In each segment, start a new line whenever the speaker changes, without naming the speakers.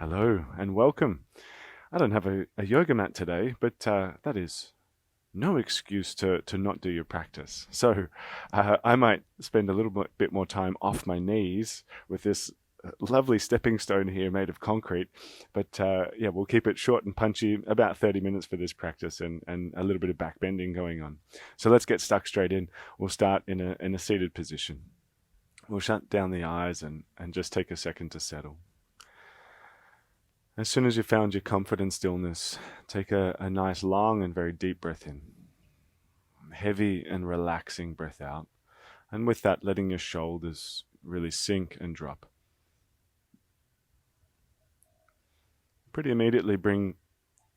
Hello and welcome. I don't have a yoga mat today, but that is no excuse to not do your practice. So I might spend a little bit more time off my knees with this lovely stepping stone here made of concrete. But yeah, we'll keep it short and punchy, about 30 minutes for this practice and a little bit of back bending going on. So let's get stuck straight in. We'll start in a seated position. We'll shut down the eyes and just take a second to settle. As soon as you've found your comfort and stillness, take a nice long and very deep breath in. Heavy and relaxing breath out. And with that, letting your shoulders really sink and drop. Pretty immediately bring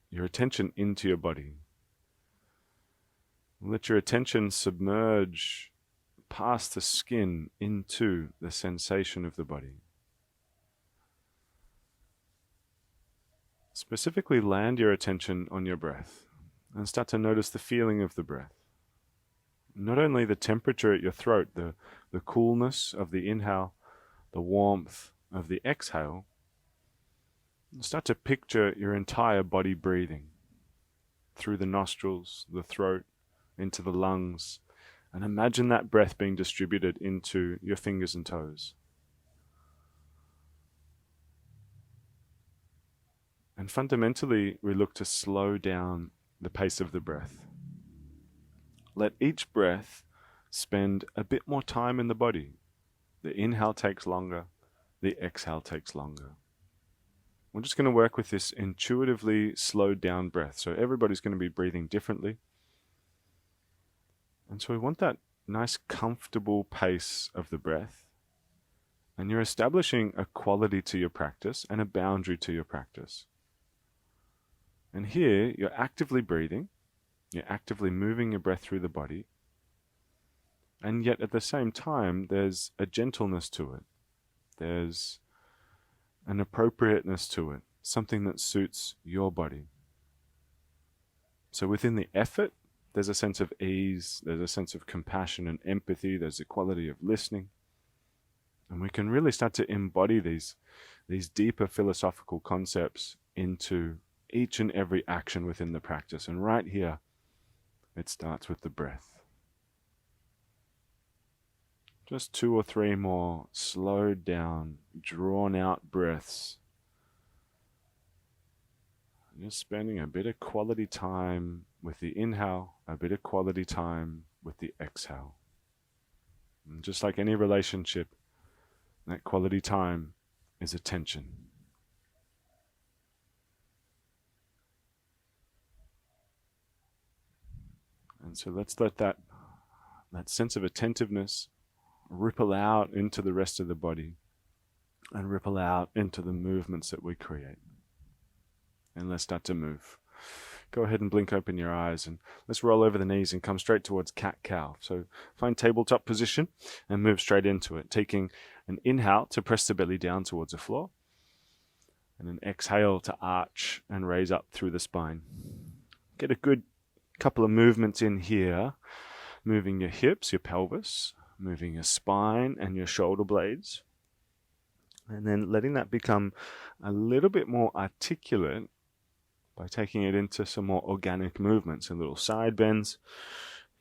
your attention into your body. Let your attention submerge past the skin into the sensation of the body. Specifically land your attention on your breath and start to notice the feeling of the breath. Not only the temperature at your throat, the coolness of the inhale, the warmth of the exhale. Start to picture your entire body breathing through the nostrils, the throat, into the lungs, and imagine that breath being distributed into your fingers and toes. And fundamentally, we look to slow down the pace of the breath. Let each breath spend a bit more time in the body. The inhale takes longer, the exhale takes longer. We're just going to work with this intuitively slowed down breath. So everybody's going to be breathing differently. And so we want that nice, comfortable pace of the breath. And you're establishing a quality to your practice and a boundary to your practice. And here, you're actively breathing, you're actively moving your breath through the body, and yet at the same time, there's a gentleness to it. There's an appropriateness to it, something that suits your body. So within the effort, there's a sense of ease, there's a sense of compassion and empathy, there's a quality of listening. And we can really start to embody these deeper philosophical concepts into each and every action within the practice. And right here, it starts with the breath. Just 2 or 3 more slowed down, drawn out breaths. Just spending a bit of quality time with the inhale, a bit of quality time with the exhale. And just like any relationship, that quality time is attention. And so let's let that sense of attentiveness ripple out into the rest of the body and ripple out into the movements that we create. And let's start to move. Go ahead and blink open your eyes and let's roll over the knees and come straight towards cat-cow. So find tabletop position and move straight into it, taking an inhale to press the belly down towards the floor and an exhale to arch and raise up through the spine. Get a good couple of movements in here, moving your hips, your pelvis, moving your spine and your shoulder blades, and then letting that become a little bit more articulate by taking it into some more organic movements and little side bends,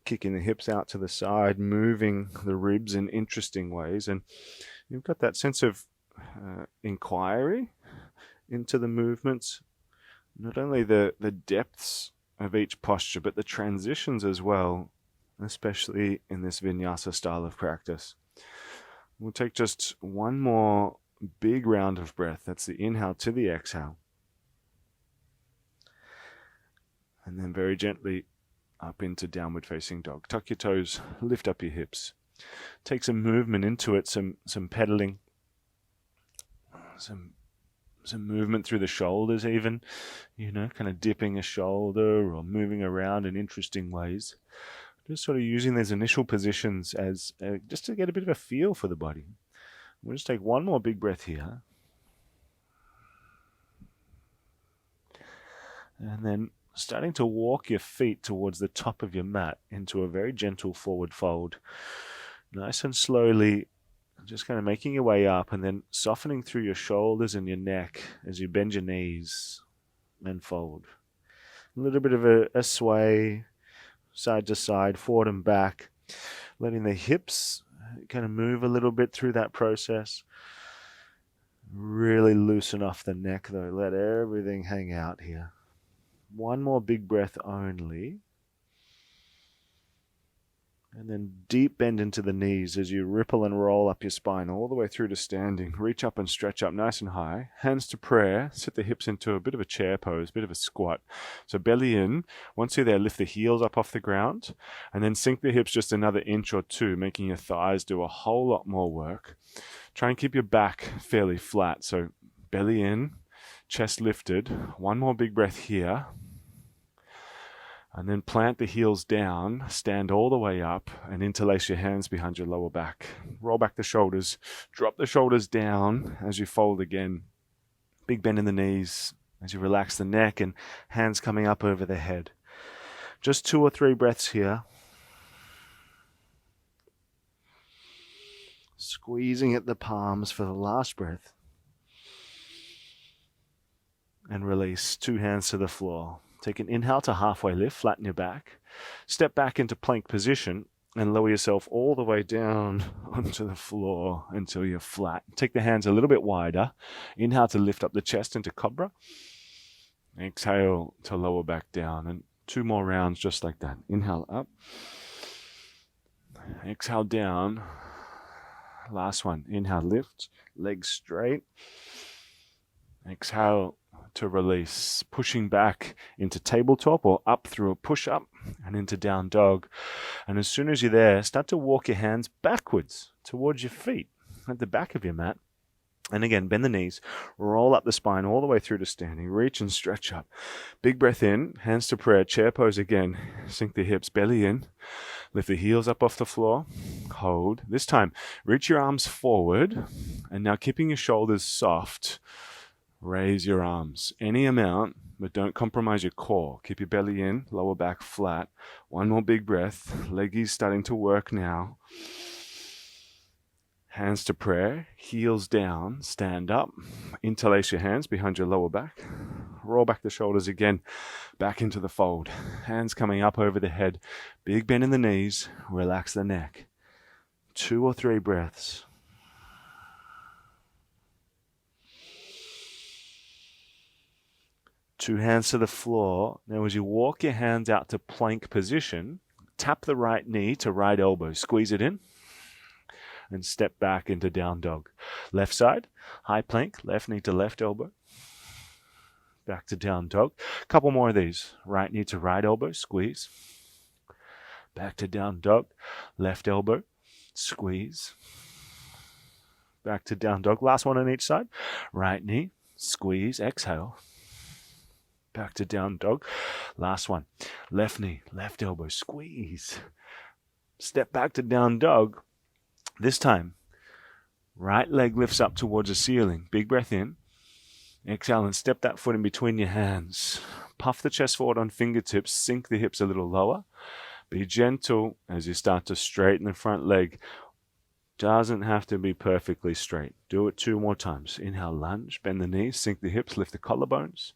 kicking the hips out to the side, moving the ribs in interesting ways. And you've got that sense of inquiry into the movements, not only the depths of each posture, but the transitions as well, especially in this vinyasa style of practice. We'll take just one more big round of breath. That's the inhale to the exhale. And then very gently up into downward facing dog. Tuck your toes, lift up your hips. Take some movement into it, some pedaling, some movement through the shoulders even, kind of dipping a shoulder or moving around in interesting ways. Just sort of using those initial positions as just to get a bit of a feel for the body. We'll just take one more big breath here. And then starting to walk your feet towards the top of your mat into a very gentle forward fold. Nice and slowly Just kind of making your way up and then softening through your shoulders and your neck as you bend your knees and fold. A little bit of a sway, side to side, forward and back, letting the hips kind of move a little bit through that process. Really loosen off the neck though, let everything hang out here. One more big breath only. And then deep bend into the knees as you ripple and roll up your spine all the way through to standing. Reach up and stretch up nice and high. Hands to prayer. Sit the hips into a bit of a chair pose, bit of a squat. So belly in. Once you're there, lift the heels up off the ground. And then sink the hips just another inch or two, making your thighs do a whole lot more work. Try and keep your back fairly flat. So belly in, chest lifted. One more big breath here. And then plant the heels down, stand all the way up, and interlace your hands behind your lower back. Roll back the shoulders, drop the shoulders down as you fold again. Big bend in the knees as you relax the neck and hands coming up over the head. Just 2 or 3 breaths here. Squeezing at the palms for the last breath. And release, 2 hands to the floor. Take an inhale to halfway lift, flatten your back. Step back into plank position and lower yourself all the way down onto the floor until you're flat. Take the hands a little bit wider. Inhale to lift up the chest into cobra. Exhale to lower back down. And 2 more rounds just like that. Inhale up. Exhale down. Last one. Inhale, lift. Legs straight. Exhale to release, pushing back into tabletop or up through a push-up and into down dog. And as soon as you're there, start to walk your hands backwards towards your feet at the back of your mat. And again, bend the knees, roll up the spine all the way through to standing, reach and stretch up. Big breath in, hands to prayer, chair pose again. Sink the hips, belly in, lift the heels up off the floor, hold. This time, reach your arms forward, and now keeping your shoulders soft, raise your arms, any amount, but don't compromise your core. Keep your belly in, lower back flat. One more big breath. Leggies starting to work now. Hands to prayer, heels down, stand up. Interlace your hands behind your lower back. Roll back the shoulders again, back into the fold. Hands coming up over the head. Big bend in the knees, relax the neck. 2 or 3 breaths. Two hands to the floor. Now as you walk your hands out to plank position, tap the right knee to right elbow. Squeeze it in and step back into down dog. Left side, high plank, left knee to left elbow. Back to down dog. Couple more of these. Right knee to right elbow, squeeze. Back to down dog. Left elbow, squeeze. Back to down dog. Last one on each side. Right knee, squeeze, exhale. Back to down dog. Last one. Left knee, left elbow, squeeze. Step back to down dog. This time, right leg lifts up towards the ceiling. Big breath in. Exhale and step that foot in between your hands. Puff the chest forward on fingertips. Sink the hips a little lower. Be gentle as you start to straighten the front leg. Doesn't have to be perfectly straight. Do it 2 more times. Inhale, lunge. Bend the knees. Sink the hips. Lift the collarbones.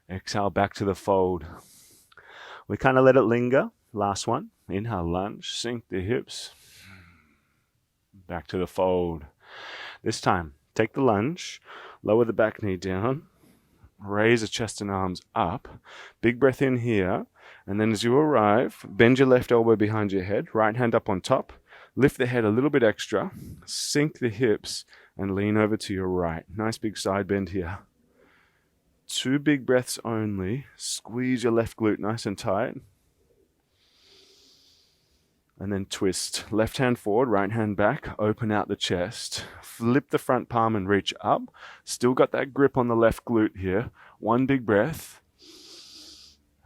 Exhale, back to the fold. We kind of let it linger. Last one. Inhale, lunge. Sink the hips. Back to the fold. This time, take the lunge. Lower the back knee down. Raise the chest and arms up. Big breath in here. And then as you arrive, bend your left elbow behind your head. Right hand up on top. Lift the head a little bit extra. Sink the hips and lean over to your right. Nice big side bend here. 2 big breaths only. Squeeze your left glute nice and tight. And then twist. Left hand forward, right hand back. Open out the chest. Flip the front palm and reach up. Still got that grip on the left glute here. 1 big breath.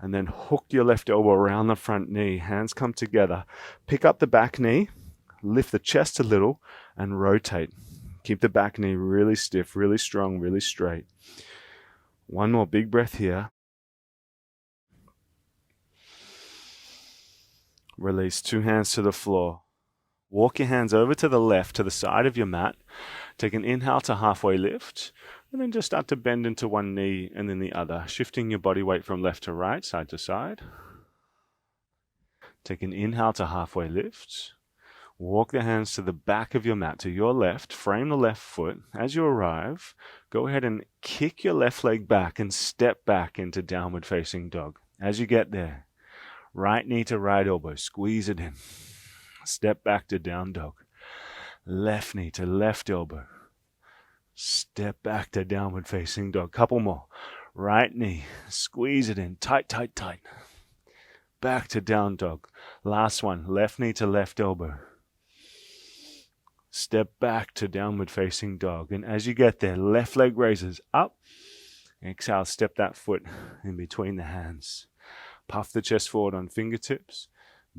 And then hook your left elbow around the front knee. Hands come together. Pick up the back knee. Lift the chest a little and rotate. Keep the back knee really stiff, really strong, really straight. 1 more big breath here. Release. 2 hands to the floor. Walk your hands over to the left, to the side of your mat. Take an inhale to halfway lift, and then just start to bend into one knee and then the other, shifting your body weight from left to right, side to side. Take an inhale to halfway lift. Walk the hands to the back of your mat, to your left. Frame the left foot. As you arrive, go ahead and kick your left leg back and step back into downward facing dog. As you get there, right knee to right elbow, squeeze it in. Step back to down dog. Left knee to left elbow. Step back to downward facing dog. Couple more. Right knee, squeeze it in. Tight, tight, tight. Back to down dog. Last one. Left knee to left elbow. Step back to downward facing dog. And as you get there, left leg raises up. Exhale, step that foot in between the hands. Puff the chest forward on fingertips.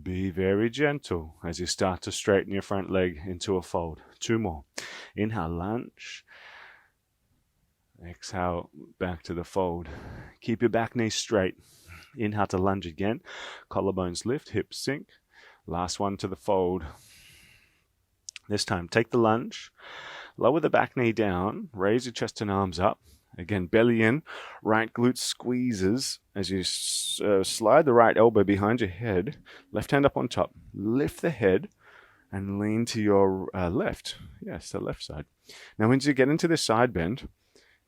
Be very gentle as you start to straighten your front leg into a fold. 2 more. Inhale, lunge. Exhale, back to the fold. Keep your back knee straight. Inhale to lunge again. Collarbones lift, hips sink. Last one to the fold. This time, take the lunge. Lower the back knee down. Raise your chest and arms up. Again, belly in. Right glute squeezes as you slide the right elbow behind your head. Left hand up on top. Lift the head and lean to your left. Yes, the left side. Now, as you get into this side bend,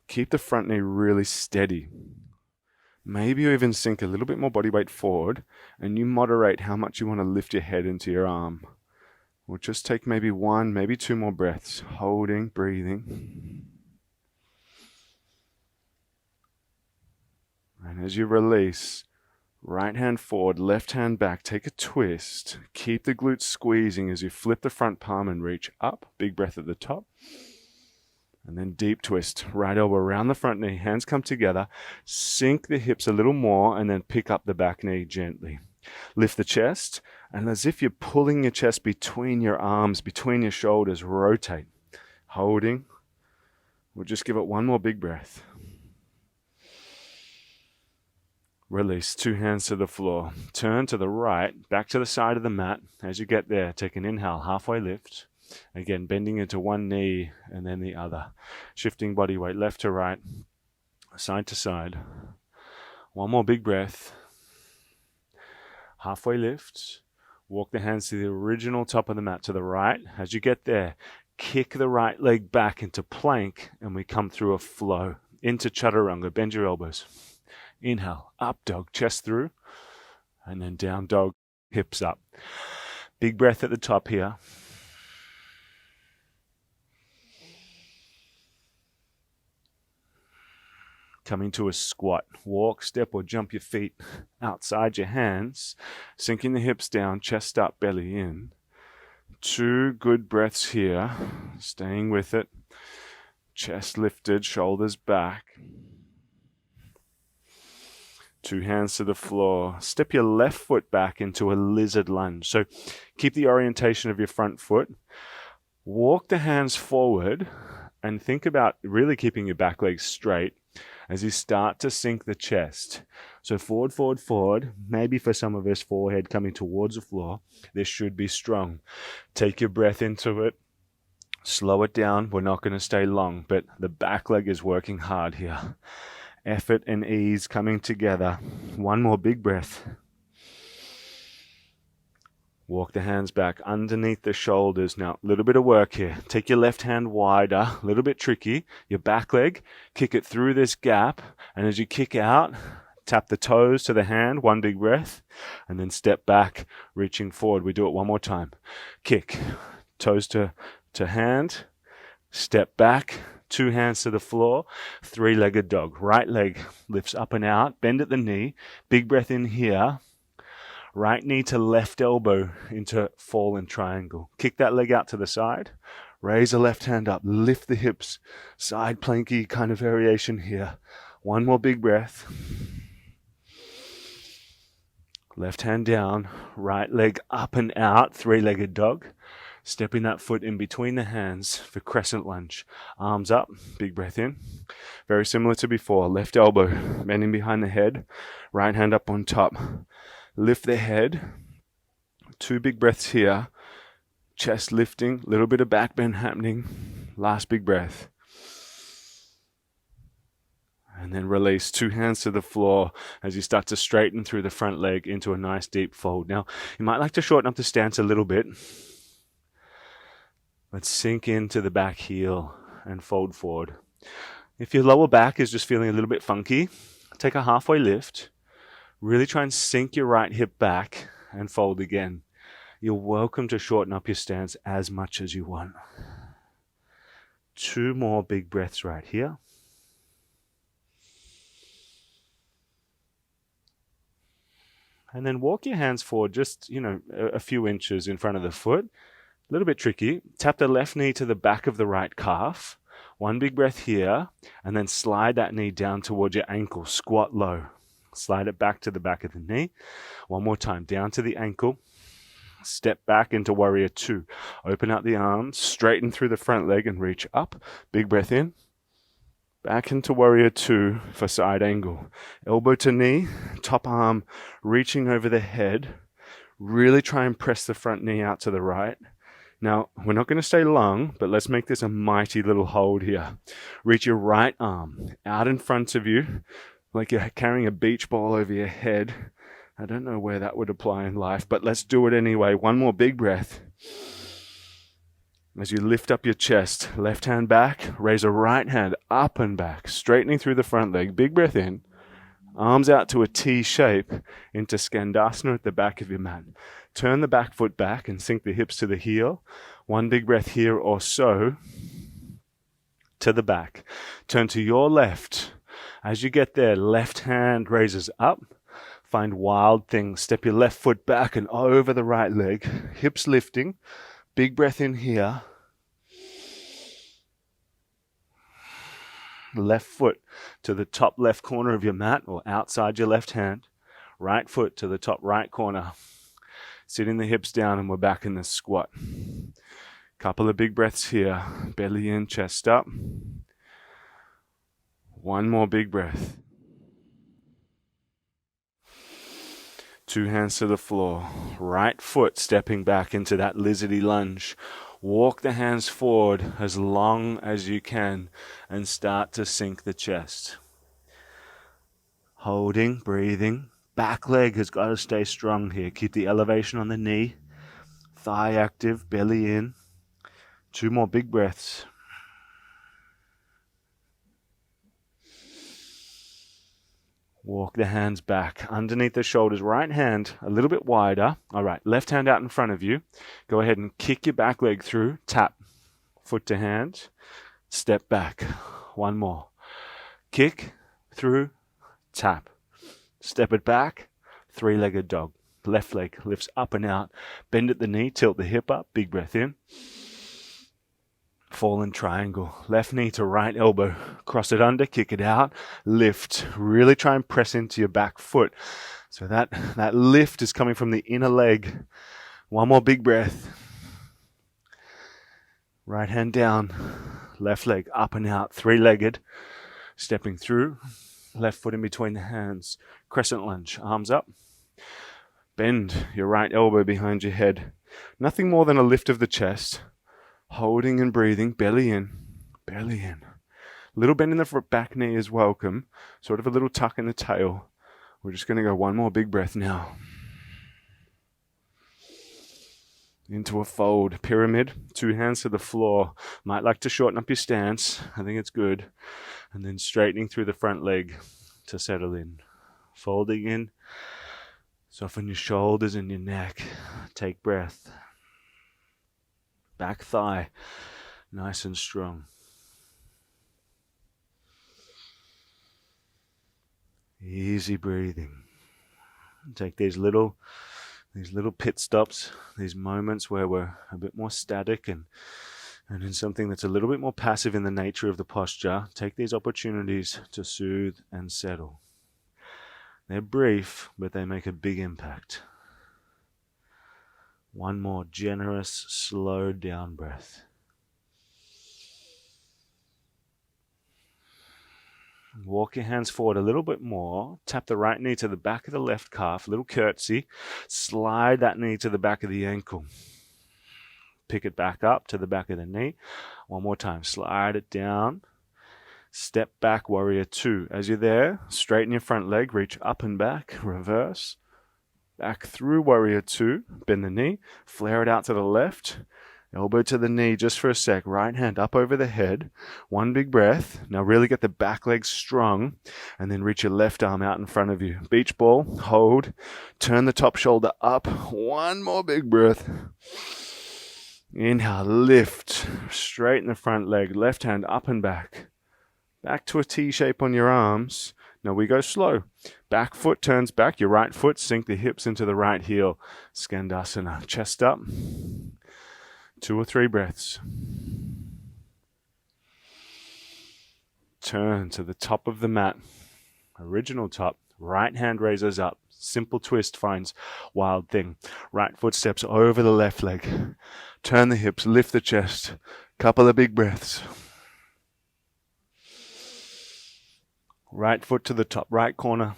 keep the front knee really steady. Maybe you even sink a little bit more body weight forward, and you moderate how much you want to lift your head into your arm. We'll just take maybe 1, maybe 2 more breaths, holding, breathing. And as you release, right hand forward, left hand back, take a twist. Keep the glutes squeezing as you flip the front palm and reach up. Big breath at the top. And then deep twist, right elbow around the front knee, hands come together, sink the hips a little more, and then pick up the back knee gently. Lift the chest, and as if you're pulling your chest between your arms, between your shoulders, rotate. Holding. We'll just give it 1 more big breath. Release, 2 hands to the floor. Turn to the right, back to the side of the mat. As you get there, take an inhale, halfway lift. Again, bending into one knee and then the other. Shifting body weight left to right, side to side. 1 more big breath. Halfway lift. Walk the hands to the original top of the mat to the right. As you get there, kick the right leg back into plank and we come through a flow into chaturanga. Bend your elbows. Inhale, up dog, chest through, and then down dog, hips up. Big breath at the top here. Coming to a squat. Walk, step, or jump your feet outside your hands. Sinking the hips down, chest up, belly in. 2 good breaths here. Staying with it. Chest lifted, shoulders back. 2 hands to the floor. Step your left foot back into a lizard lunge. So keep the orientation of your front foot. Walk the hands forward and think about really keeping your back leg straight as you start to sink the chest. So forward, forward, forward. Maybe for some of us, forehead coming towards the floor. This should be strong. Take your breath into it. Slow it down. We're not going to stay long, but the back leg is working hard here. Effort and ease coming together. 1 more big breath. Walk the hands back underneath the shoulders. Now, a little bit of work here. Take your left hand wider, a little bit tricky. Your back leg, kick it through this gap. And as you kick out, tap the toes to the hand, 1 big breath. And then step back, reaching forward. We do it 1 more time. Kick, toes to hand, step back, 2 hands to the floor, 3-legged dog. Right leg lifts up and out, bend at the knee. Big breath in here. Right knee to left elbow into fallen triangle. Kick that leg out to the side. Raise the left hand up. Lift the hips. Side planky kind of variation here. 1 more big breath. Left hand down. Right leg up and out. 3-legged dog. Stepping that foot in between the hands for crescent lunge. Arms up. Big breath in. Very similar to before. Left elbow bending behind the head. Right hand up on top. Lift the head. 2 big breaths here. Chest lifting, a little bit of back bend happening. Last big breath. And then release. 2 hands to the floor as you start to straighten through the front leg into a nice deep fold. Now, you might like to shorten up the stance a little bit. Let's sink into the back heel and fold forward. If your lower back is just feeling a little bit funky, take a halfway lift. Really try and sink your right hip back and fold again. You're welcome to shorten up your stance as much as you want. 2 more big breaths right here. And then walk your hands forward just, a few inches in front of the foot. A little bit tricky. Tap the left knee to the back of the right calf. 1 big breath here, and then slide that knee down towards your ankle. Squat low. Slide it back to the back of the knee. 1 more time, down to the ankle. Step back into warrior 2. Open up the arms, straighten through the front leg and reach up. Big breath in. Back into warrior 2 for side angle. Elbow to knee, top arm reaching over the head. Really try and press the front knee out to the right. Now, we're not going to stay long, but let's make this a mighty little hold here. Reach your right arm out in front of you, like you're carrying a beach ball over your head. I don't know where that would apply in life, but let's do it anyway. 1 more big breath. As you lift up your chest, left hand back, raise a right hand up and back, straightening through the front leg. Big breath in. Arms out to a T shape into Skandasana at the back of your mat. Turn the back foot back and sink the hips to the heel. 1 big breath here or so to the back. Turn to your left. As you get there, left hand raises up. Find wild thing. Step your left foot back and over the right leg. Hips lifting. Big breath in here. Left foot to the top left corner of your mat or outside your left hand. Right foot to the top right corner. Sitting the hips down and we're back in the squat. Couple of big breaths here. Belly in, chest up. 1 more big breath. 2 hands to the floor. Right foot stepping back into that lizardy lunge. Walk the hands forward as long as you can and start to sink the chest. Holding, breathing. Back leg has got to stay strong here. Keep the elevation on the knee. Thigh active, belly in. 2 more big breaths. Walk the hands back underneath the shoulders. Right hand a little bit wider. All right, left hand out in front of you. Go ahead and kick your back leg through. Tap. Foot to hand. Step back. 1 more. Kick through. Tap. Step it back. 3-legged dog. Left leg lifts up and out. Bend at the knee. Tilt the hip up. Big breath in. Fallen triangle. Left knee to right elbow. Cross it under, kick it out, lift. Really try and press into your back foot. So that lift is coming from the inner leg. 1 more big breath. Right hand down. Left leg up and out. 3-legged. Stepping through. Left foot in between the hands. Crescent lunge. Arms up. Bend your right elbow behind your head. Nothing more than a lift of the chest. Holding and breathing, belly in, belly in. Little bend in the back knee is welcome. Sort of a little tuck in the tail. We're just going to go 1 more big breath now. Into a fold, pyramid, 2 hands to the floor. Might like to shorten up your stance. I think it's good. And then straightening through the front leg to settle in. Folding in. Soften your shoulders and your neck. Take breath. Back thigh, nice and strong. Easy breathing. Take these little pit stops, these moments where we're a bit more static and in something that's a little bit more passive in the nature of the posture. Take these opportunities to soothe and settle. They're brief, but they make a big impact. 1 more generous, slowed down breath. Walk your hands forward a little bit more. Tap the right knee to the back of the left calf. Little curtsy. Slide that knee to the back of the ankle. Pick it back up to the back of the knee. One more time. Slide it down. Step back, warrior two. As you're there, straighten your front leg, reach up and back, reverse. Back through warrior two, bend the knee, flare it out to the left, elbow to the knee just for a sec, right hand up over the head, one big breath. Now really get the back leg strong, and then reach your left arm out in front of you. Beach ball, hold, turn the top shoulder up, one more big breath. Inhale, lift, straighten the front leg, left hand up and back. Back to a T shape on your arms. Now we go slow. Back foot turns back. Your right foot, sink the hips into the right heel. Skandasana. Chest up. 2 or 3 breaths. Turn to the top of the mat. Original top. Right hand raises up. Simple twist finds wild thing. Right foot steps over the left leg. Turn the hips. Lift the chest. Couple of big breaths. Right foot to the top right corner,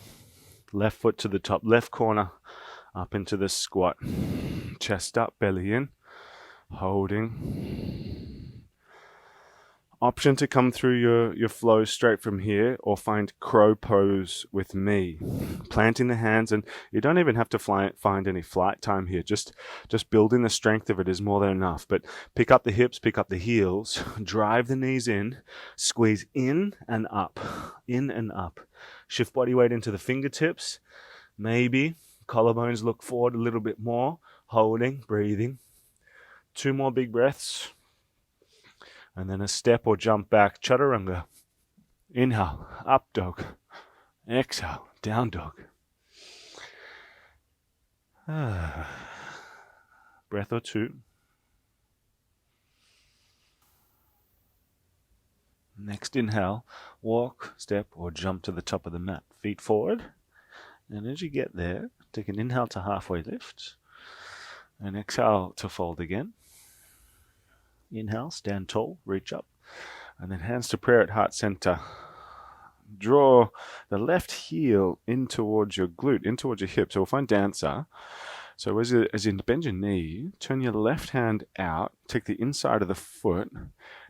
left foot to the top left corner, up into the squat. Chest up, belly in, holding. Option to come through your flow straight from here, or find crow pose with me. Planting the hands, and you don't even have to find any flight time here. Just building the strength of it is more than enough. But pick up the hips, pick up the heels, drive the knees in, squeeze in and up, in and up. Shift body weight into the fingertips. Maybe collarbones look forward a little bit more, holding, breathing. 2 more big breaths. And then a step or jump back, chaturanga. Inhale, up dog. Exhale, down dog. Breath or 2. Next inhale, walk, step, or jump to the top of the mat. Feet forward. And as you get there, take an inhale to halfway lift. And exhale to fold again. Inhale, stand tall, reach up, and then hands to prayer at heart center. Draw the left heel in towards your glute, in towards your hip. So we'll find dancer. So as you bend your knee, turn your left hand out, take the inside of the foot.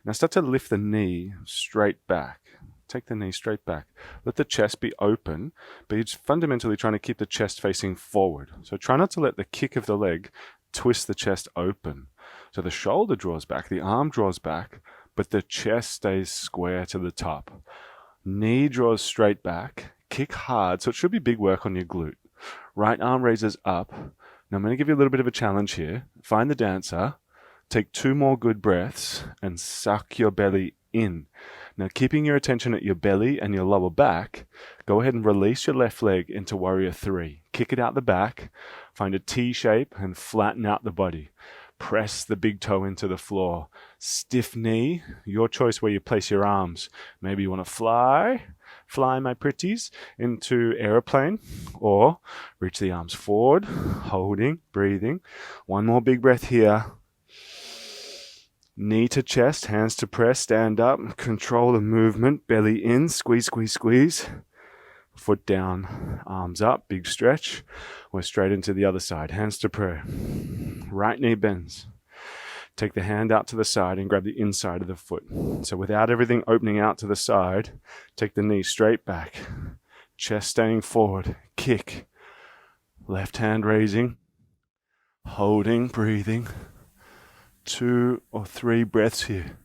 Now start to lift the knee straight back. Take the knee straight back. Let the chest be open, but you're fundamentally trying to keep the chest facing forward. So try not to let the kick of the leg twist the chest open. So the shoulder draws back, the arm draws back, but the chest stays square to the top. Knee draws straight back, kick hard, so it should be big work on your glute. Right arm raises up. Now I'm going to give you a little bit of a challenge here. Find the dancer, take 2 more good breaths, and suck your belly in. Now keeping your attention at your belly and your lower back, go ahead and release your left leg into warrior 3. Kick it out the back, find a T shape, and flatten out the body. Press the big toe into the floor. Stiff knee, your choice where you place your arms. Maybe you want to fly my pretties, into aeroplane, or reach the arms forward, holding, breathing. 1 more big breath here. Knee to chest, hands to press, stand up, control the movement, belly in, squeeze, squeeze, squeeze. Foot down, arms up, big stretch. We're straight into the other side, hands to prayer. Right knee bends. Take the hand out to the side and grab the inside of the foot. So without everything opening out to the side, take the knee straight back. Chest staying forward. Kick. Left hand raising. Holding, breathing. 2 or 3 breaths here.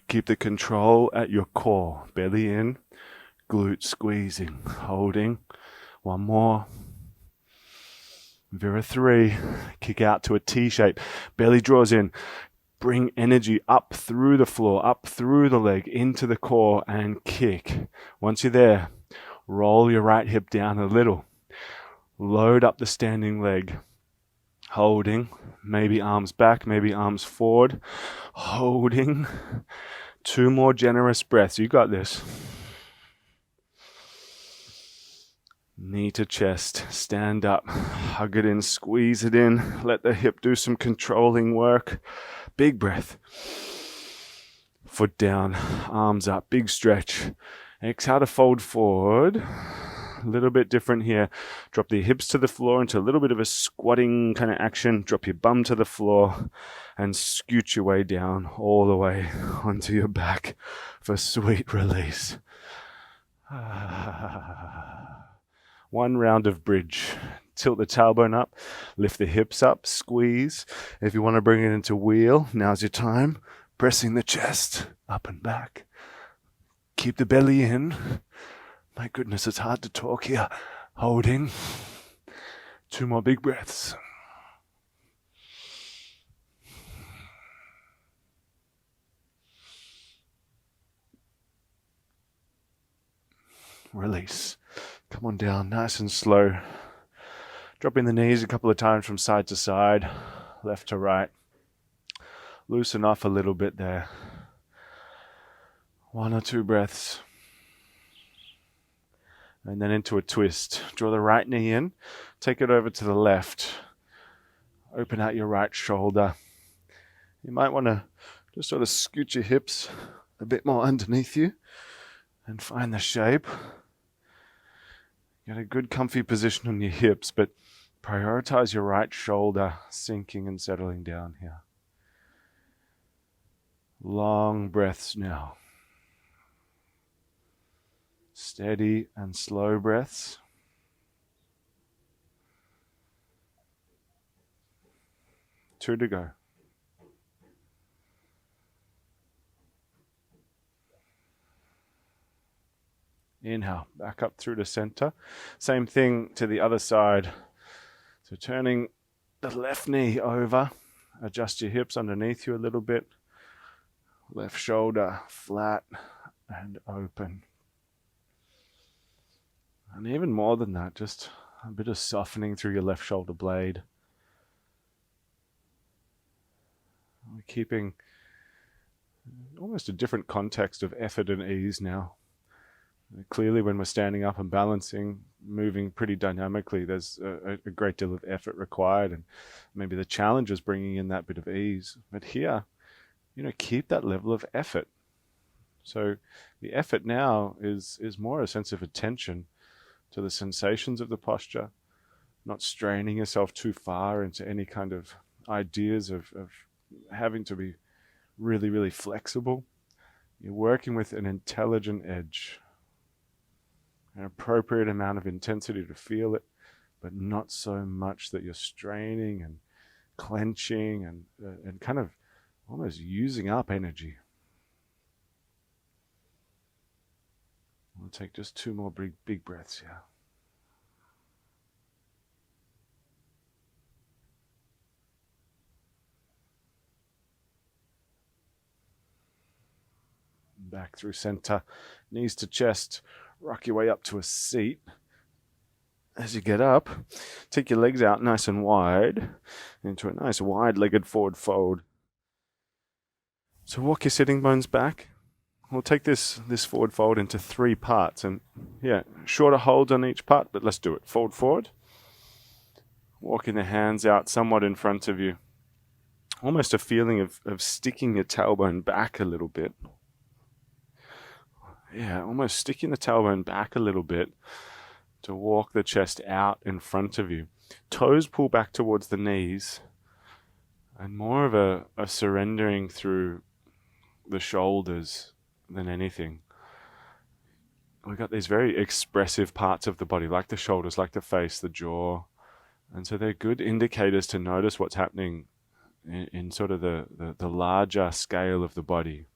Keep the control at your core. Belly in. Glute squeezing. Holding. 1 more. Vira 3. Kick out to a T shape. Belly draws in. Bring energy up through the floor, up through the leg, into the core, and kick. Once you're there, roll your right hip down a little. Load up the standing leg. Holding. Maybe arms back, maybe arms forward. Holding. 2 more generous breaths. You got this. Knee to chest, stand up, hug it in, squeeze it in, let the hip do some controlling work. Big breath. Foot down, arms up, big stretch. Exhale to fold forward. A little bit different here. Drop the hips to the floor into a little bit of a squatting kind of action. Drop your bum to the floor and scoot your way down all the way onto your back for sweet release. One round of bridge. Tilt the tailbone up, lift the hips up, squeeze. If you want to bring it into wheel, now's your time. Pressing the chest up and back. Keep the belly in. My goodness, it's hard to talk here. Holding. 2 more big breaths. Release. Come on down, nice and slow. Dropping the knees a couple of times from side to side, left to right. Loosen off a little bit there. 1 or 2 breaths. And then into a twist. Draw the right knee in, take it over to the left. Open out your right shoulder. You might want to just sort of scoot your hips a bit more underneath you and find the shape. Get a good comfy position on your hips, but prioritize your right shoulder sinking and settling down here. Long breaths now. Steady and slow breaths. Two to go. Inhale, back up through to center. Same thing to the other side. So turning the left knee over, adjust your hips underneath you a little bit. Left shoulder flat and open. And even more than that, just a bit of softening through your left shoulder blade. We're keeping almost a different context of effort and ease now. Clearly, when we're standing up and balancing, moving pretty dynamically, there's a great deal of effort required, and maybe the challenge is bringing in that bit of ease. But here, keep that level of effort. So the effort now is more a sense of attention to the sensations of the posture, not straining yourself too far into any kind of ideas of having to be really, really flexible. You're working with an intelligent edge. An appropriate amount of intensity to feel it, but not so much that you're straining and clenching and kind of almost using up energy. We'll take just 2 more big breaths here. Back through center, knees to chest. Rock your way up to a seat. As you get up, take your legs out nice and wide into a nice wide-legged forward fold. So walk your sitting bones back. We'll take this forward fold into 3 parts. And shorter holds on each part, but let's do it. Fold forward. Walking the hands out somewhat in front of you. Almost a feeling of sticking your tailbone back a little bit. Almost sticking the tailbone back a little bit to walk the chest out in front of you. Toes pull back towards the knees, and more of a surrendering through the shoulders than anything. We've got these very expressive parts of the body, like the shoulders, like the face, the jaw, and so they're good indicators to notice what's happening in sort of the larger scale of the body.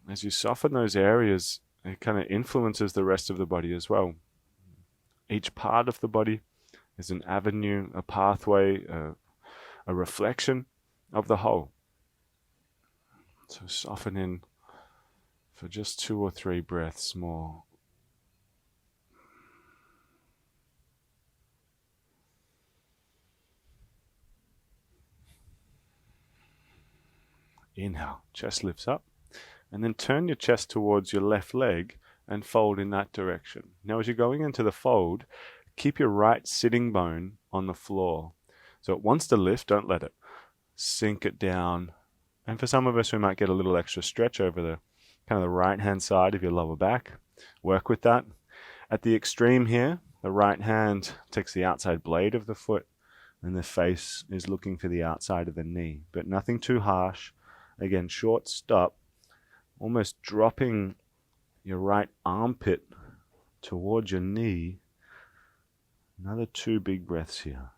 As you soften those areas, it kind of influences the rest of the body as well. Each part of the body is an avenue, a pathway, a reflection of the whole. So soften in for just 2 or 3 breaths more. Inhale, chest lifts up. And then turn your chest towards your left leg and fold in that direction. Now, as you're going into the fold, keep your right sitting bone on the floor. So it wants to lift, don't let it. Sink it down. And for some of us, we might get a little extra stretch over kind of the right hand side of your lower back. Work with that. At the extreme here, the right hand takes the outside blade of the foot and the face is looking for the outside of the knee, but nothing too harsh. Again, short stop, almost dropping your right armpit towards your knee. Another 2 big breaths here.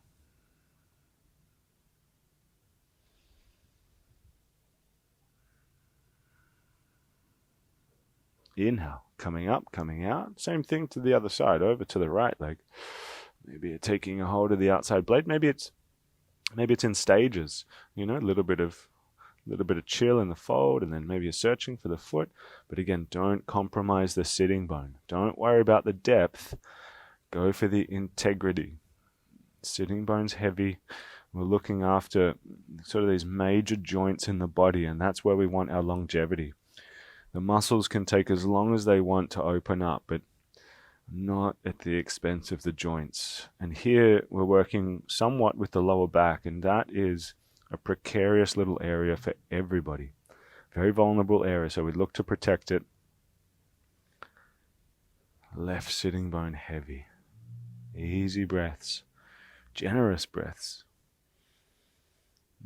Inhale, coming up, coming out. Same thing to the other side, over to the right leg. Maybe you're taking a hold of the outside blade. Maybe it's in stages. You know, a little bit of chill in the fold, and then maybe you're searching for the foot. But again, don't compromise the sitting bone. Don't worry about the depth. Go for the integrity. Sitting bone's heavy. We're looking after sort of these major joints in the body, and that's where we want our longevity. The muscles can take as long as they want to open up, but not at the expense of the joints. And here we're working somewhat with the lower back, and that is a precarious little area for everybody. Very vulnerable area, so we look to protect it. Left sitting bone heavy. Easy breaths. Generous breaths.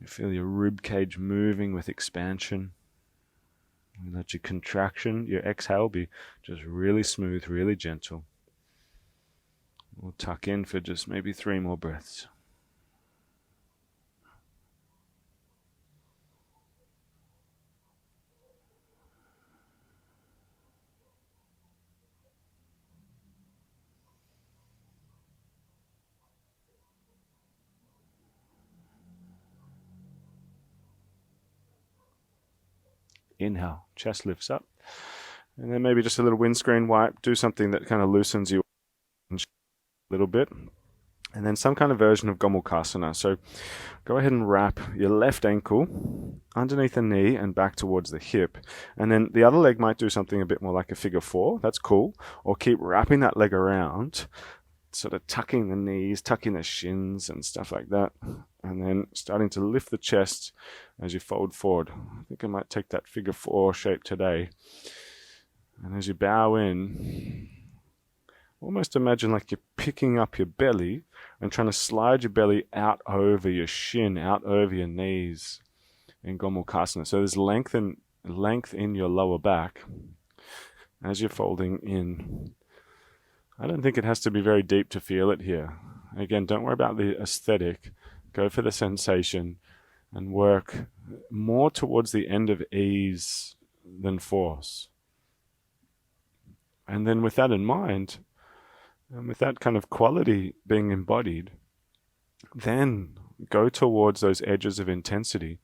You feel your rib cage moving with expansion. And let your contraction, your exhale be just really smooth, really gentle. We'll tuck in for just maybe 3 more breaths. Inhale, chest lifts up. And then maybe just a little windscreen wipe. Do something that kind of loosens you a little bit. And then some kind of version of Gomukhasana. So go ahead and wrap your left ankle underneath the knee and back towards the hip. And then the other leg might do something a bit more like a figure 4. That's cool. Or keep wrapping that leg around, sort of tucking the knees, tucking the shins and stuff like that. And then starting to lift the chest as you fold forward. I think I might take that figure 4 shape today. And as you bow in, almost imagine like you're picking up your belly and trying to slide your belly out over your shin, out over your knees in Gomukhasana. So there's length in your lower back as you're folding in. I don't think it has to be very deep to feel it here. Again, don't worry about the aesthetic. Go for the sensation and work more towards the end of ease than force. And then with that in mind, and with that kind of quality being embodied, then go towards those edges of intensity.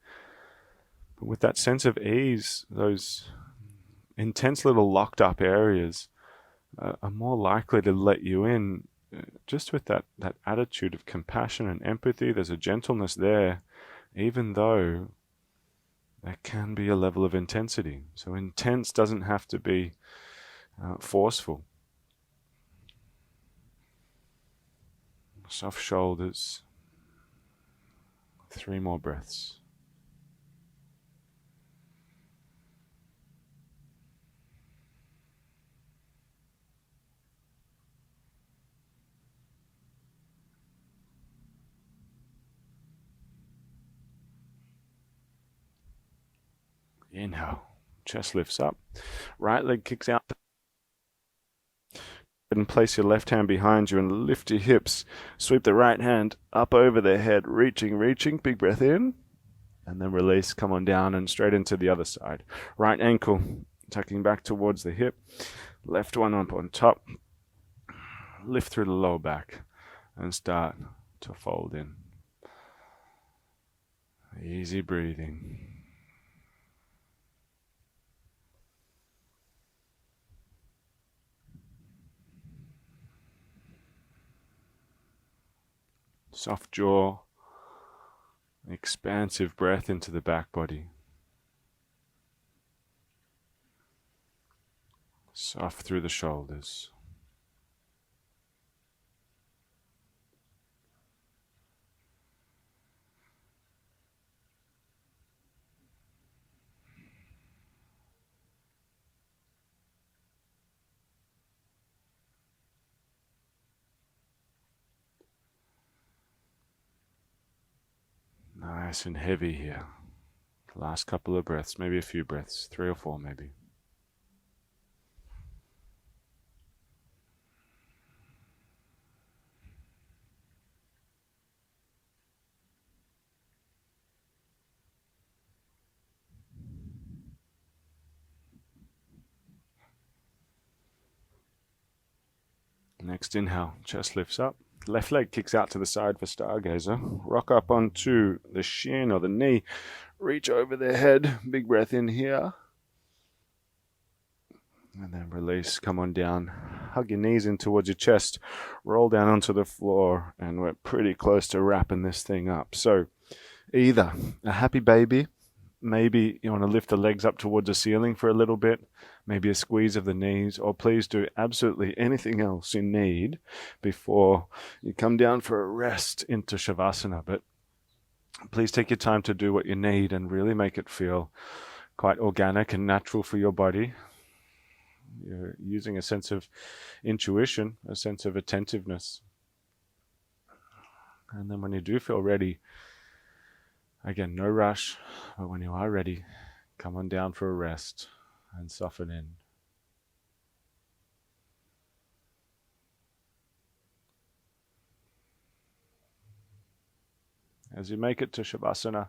But with that sense of ease, those intense little locked up areas are more likely to let you in, just with that attitude of compassion and empathy. There's a gentleness there, even though there can be a level of intensity. So intense doesn't have to be forceful. Soft shoulders. 3 more breaths. Inhale, chest lifts up, right leg kicks out, and place your left hand behind you and lift your hips. Sweep the right hand up over the head, reaching, big breath in, and then release, come on down and straight into the other side. Right ankle tucking back towards the hip, left one up on top, lift through the lower back and start to fold in. Easy breathing. Soft jaw, expansive breath into the back body. Soft through the shoulders. Nice and heavy here. Last couple of breaths, maybe a few breaths, 3 or 4 maybe. Next inhale, chest lifts up. Left leg kicks out to the side for stargazer. Rock up onto the shin or the knee. Reach over the head. Big breath in here. And then release, come on down. Hug your knees in towards your chest. Roll down onto the floor. And we're pretty close to wrapping this thing up. So either a happy baby. Maybe you want to lift the legs up towards the ceiling for a little bit. Maybe a squeeze of the knees, or please do absolutely anything else you need before you come down for a rest into Shavasana. But please take your time to do what you need and really make it feel quite organic and natural for your body. You're using a sense of intuition, a sense of attentiveness. And then when you do feel ready, again, no rush, but when you are ready, come on down for a rest and soften in. As you make it to Shavasana,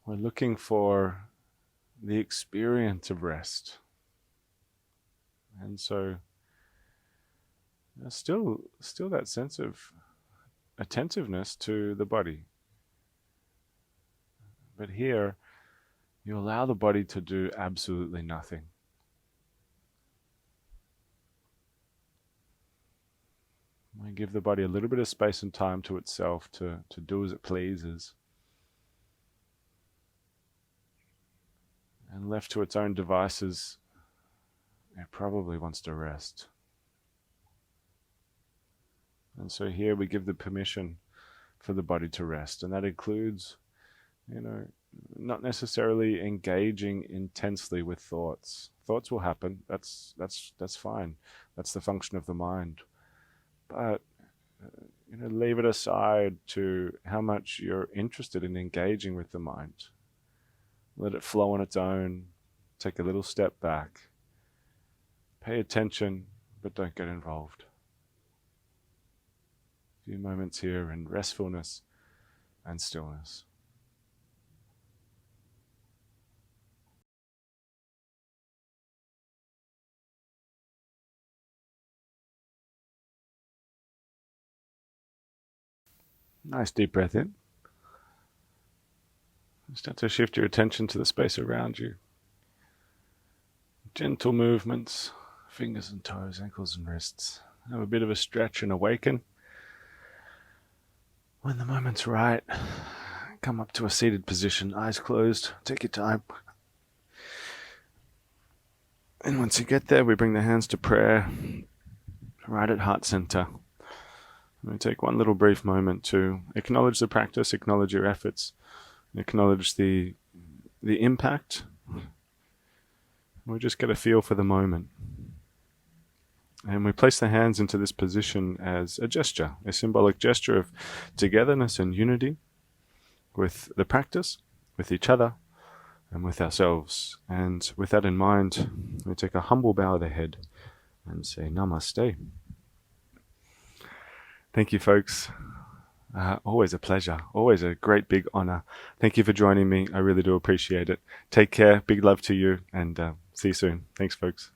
we're looking for the experience of rest. And so there's still that sense of attentiveness to the body. But here, you allow the body to do absolutely nothing. We give the body a little bit of space and time to itself to do as it pleases. And left to its own devices, it probably wants to rest. And so here we give the permission for the body to rest. And that includes, not necessarily engaging intensely with thoughts. Thoughts will happen. That's fine. That's the function of the mind. But leave it aside to how much you're interested in engaging with the mind. Let it flow on its own. Take a little step back. Pay attention, but don't get involved. A few moments here in restfulness and stillness. Nice deep breath in. Start to shift your attention to the space around you. Gentle movements, fingers and toes, ankles and wrists. Have a bit of a stretch and awaken. When the moment's right, come up to a seated position, eyes closed, take your time. And once you get there, we bring the hands to prayer, right at heart center. We take one little brief moment to acknowledge the practice, acknowledge your efforts, acknowledge the impact. We just get a feel for the moment. And we place the hands into this position as a gesture, a symbolic gesture of togetherness and unity with the practice, with each other, and with ourselves. And with that in mind, we take a humble bow of the head and say Namaste. Thank you, folks. Always a pleasure. Always a great big honor. Thank you for joining me. I really do appreciate it. Take care. Big love to you, and see you soon. Thanks, folks.